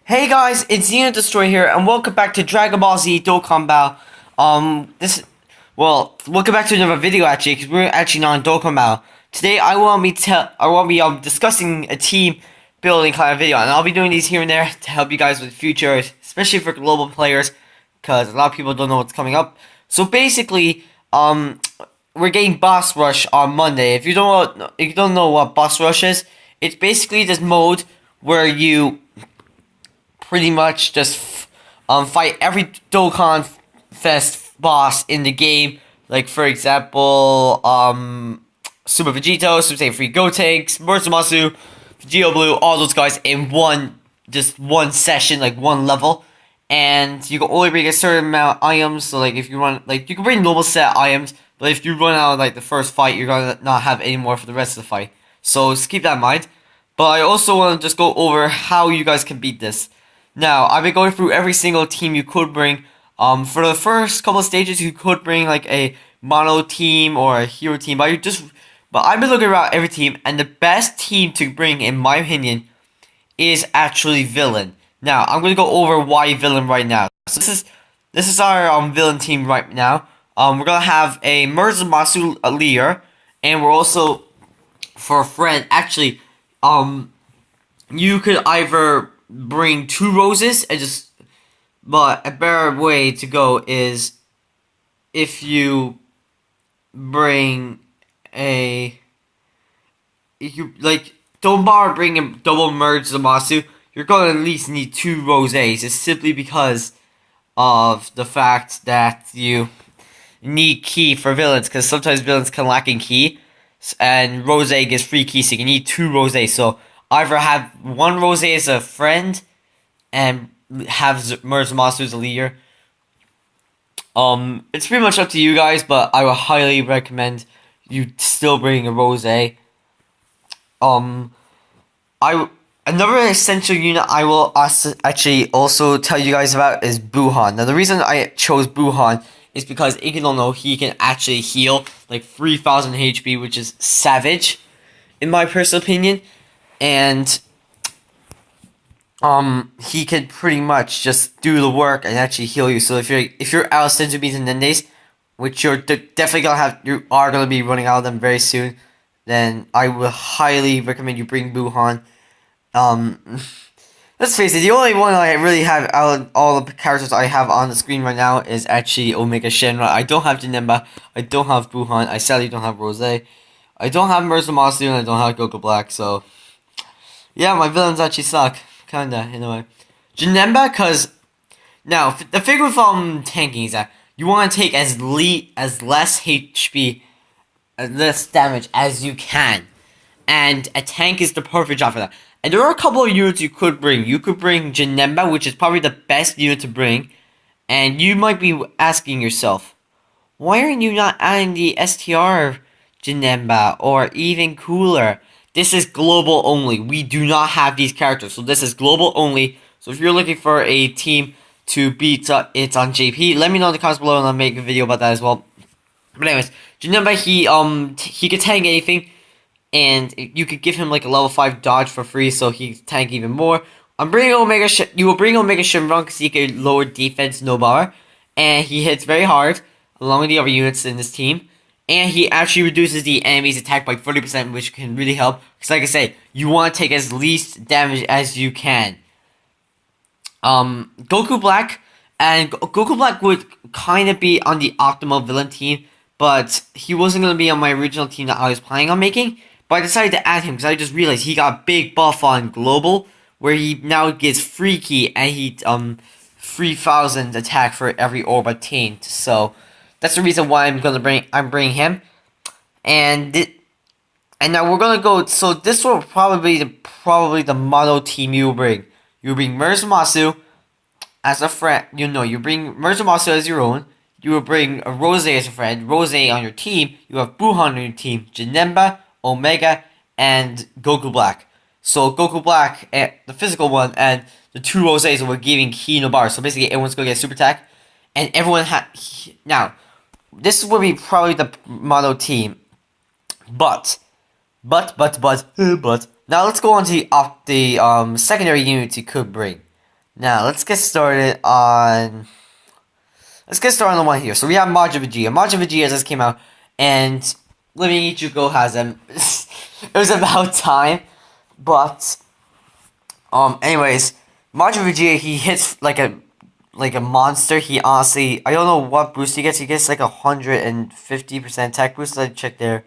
Hey guys, it's Xeno Destroy here, and welcome back to Dragon Ball Z Dokkan Battle. Welcome back to another video actually, because we're actually not in Dokkan Battle. Today I will be discussing a team building kind of video, and I'll be doing these here and there to help you guys with the future, especially for global players, because a lot of people don't know what's coming up. So basically, we're getting Boss Rush on Monday. If you don't know what Boss Rush is, it's basically this mode where you pretty much just fight every Dokkan Fest boss in the game. Like for example, Super Vegito, Super Saiyan 3 Gotenks, Murzumasu, Vegito Blue, all those guys in one session, like one level. And you can only bring a certain amount of items. So like if you run, like you can bring normal set items, but if you run out of like the first fight, you're gonna not have any more for the rest of the fight. So just keep that in mind. But I also want to just go over how you guys can beat this. Now, I've been going through every single team you could bring. For the first couple of stages, you could bring like a mono team or a hero team, but I've been looking around every team, and the best team to bring, in my opinion, is actually Villain. Now, I'm gonna go over why Villain right now. So this is our Villain team right now. We're gonna have a Murzumasu leader, and we're also for a friend. Actually, you could either bring 2 roses and but a better way to go is if you bring don't bother bringing double Murzumasu, you're gonna at least need 2 roses. It's simply because of the fact that you need key for villains, because sometimes villains can lack in key, and rose gives free key, so you need 2 roses. So either have 1 rose as a friend and have Murzumasu as a leader. It's pretty much up to you guys, but I would highly recommend you still bring a rose. Another essential unit I will actually also tell you guys about is Buhan. Now the reason I chose Buhan is because if you don't know, he can actually heal like 3000 HP, which is savage in my personal opinion. And he could pretty much just do the work and actually heal you. So if you're out of Senzu and Nendes, which you're definitely gonna be running out of them very soon, then I would highly recommend you bring Buhan. Let's face it, the only one I really have out of all the characters I have on the screen right now is actually Omega Shenron. I don't have Janemba, I don't have Buhan, I sadly don't have Rose, I don't have Murzumasu, and I don't have Goku Black, so yeah, my villains actually suck. Kinda, in a way. Janemba, because now the figure with tanking is that you want to take as less HP, less damage as you can, and a tank is the perfect job for that. And there are a couple of units you could bring. You could bring Janemba, which is probably the best unit to bring, and you might be asking yourself, why are you not adding the STR Janemba, or even cooler? This is global only. We do not have these characters, so this is global only. So if you're looking for a team to beat it on JP, let me know in the comments below, and I'll make a video about that as well. But anyways, Janemba, he could tank anything, and you could give him like a level 5 dodge for free, so he can tank even more. I'm bringing you will bring Omega Shenron because he can lower defense no bar, and he hits very hard along with the other units in this team. And he actually reduces the enemy's attack by 30%, which can really help. Because like I say, you want to take as least damage as you can. Goku Black would kind of be on the optimal villain team, but he wasn't going to be on my original team that I was planning on making. But I decided to add him because I just realized he got a big buff on Global, where he now gets free key and he 3000 attack for every orb attained. So that's the reason why I'm bringing him, and now we're gonna go. So this will probably the mono team you bring. You bring Murzumasu as a friend. You bring Murzumasu as your own. You will bring a Rose as a friend. Rose on your team. You have Buhan on your team. Janemba, Omega, and Goku Black. So Goku Black, the physical one, and the 2 Roses were giving key no bar. So basically, everyone's gonna get super attack, and everyone now. This will be probably the mono team, but now let's go on to the secondary units you could bring. Now let's get started on. Let's get started on the one here. So we have Majin Vegeta. Majin Vegeta just came out, and Living Ichigo has him. It was about time, but anyways, Majin Vegeta, he hits like a monster. He honestly, I don't know what boost he gets. He gets like 150% attack boost. Let's check there.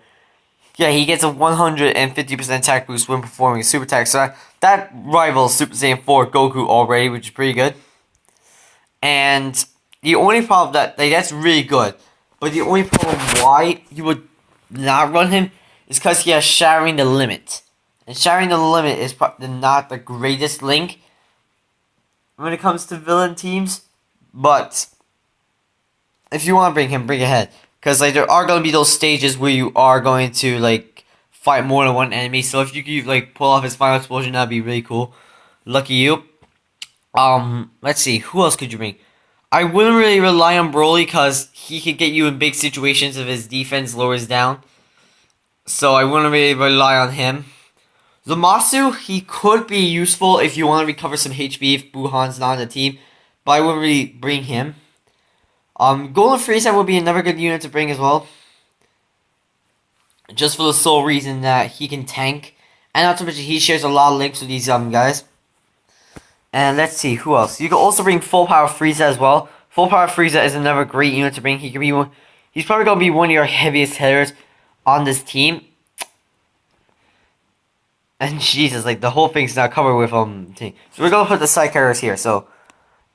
Yeah, he gets a 150% attack boost when performing a super attack. So that rivals Super Saiyan 4 Goku already, which is pretty good. And the only problem that's really good, but the only problem why you would not run him is because he has Shattering the Limit. And Shattering the Limit is probably not the greatest link when it comes to villain teams, but if you want to bring him, bring ahead. Because like there are going to be those stages where you are going to like fight more than one enemy. So if you could like pull off his final explosion, that'd be really cool. Lucky you. Let's see, who else could you bring? I wouldn't really rely on Broly because he could get you in big situations if his defense lowers down. So I wouldn't really rely on him. Zamasu, he could be useful if you want to recover some HP if Buhan's not on the team, but I wouldn't really bring him. Golden Frieza would be another good unit to bring as well. Just for the sole reason that he can tank. And not to mention he shares a lot of links with these guys. And let's see, who else? You can also bring Full Power Frieza as well. Full Power Frieza is another great unit to bring. He could be he's probably going to be one of your heaviest hitters on this team. And Jesus, like the whole thing's not covered with team. So we're going to put the side characters here. So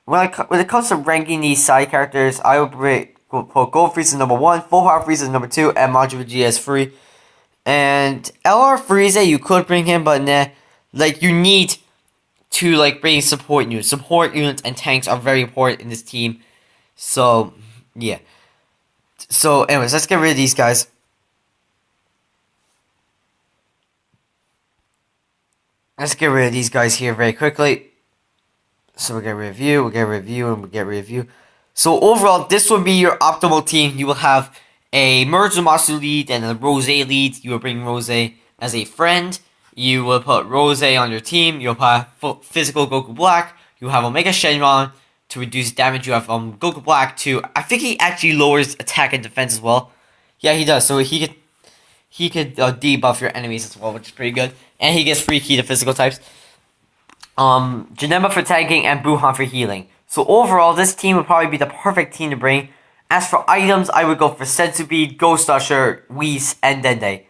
when it comes to ranking these side characters, I would put Gold Frieza number 1, Full Power Frieza number 2, and Majin Vegeta as 3. And LR Frieza, you could bring him, but nah, like you need to like bring support units. Support units and tanks are very important in this team. So yeah. So anyways, let's get rid of these guys. Let's get rid of these guys here very quickly. So we'll get rid of you, we'll get rid of you, and we'll get rid of you. So overall, this would be your optimal team. You will have a Merge Zamasu lead and a Rose lead. You will bring Rose as a friend. You will put Rose on your team. You'll have Physical Goku Black. You have Omega Shenron to reduce damage. You have Goku Black to, I think he actually lowers attack and defense as well. Yeah, he does. So he could debuff your enemies as well, which is pretty good. And he gets free key to physical types. Janemba for tanking and Buhan for healing. So overall, this team would probably be the perfect team to bring. As for items, I would go for Senzu Bead, Ghost Usher, Whis, and Dende.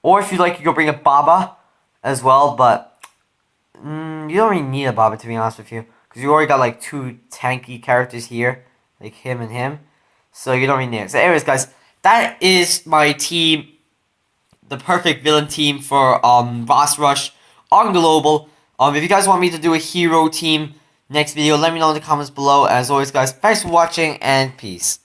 Or if you'd like, you could bring a Baba as well, but you don't really need a Baba to be honest with you. Because you already got like 2 tanky characters here, like him and him. So you don't really need it. So anyways guys, that is my team. The perfect villain team for Boss Rush on Global. If you guys want me to do a hero team next video, let me know in the comments below. As always guys, thanks for watching and peace.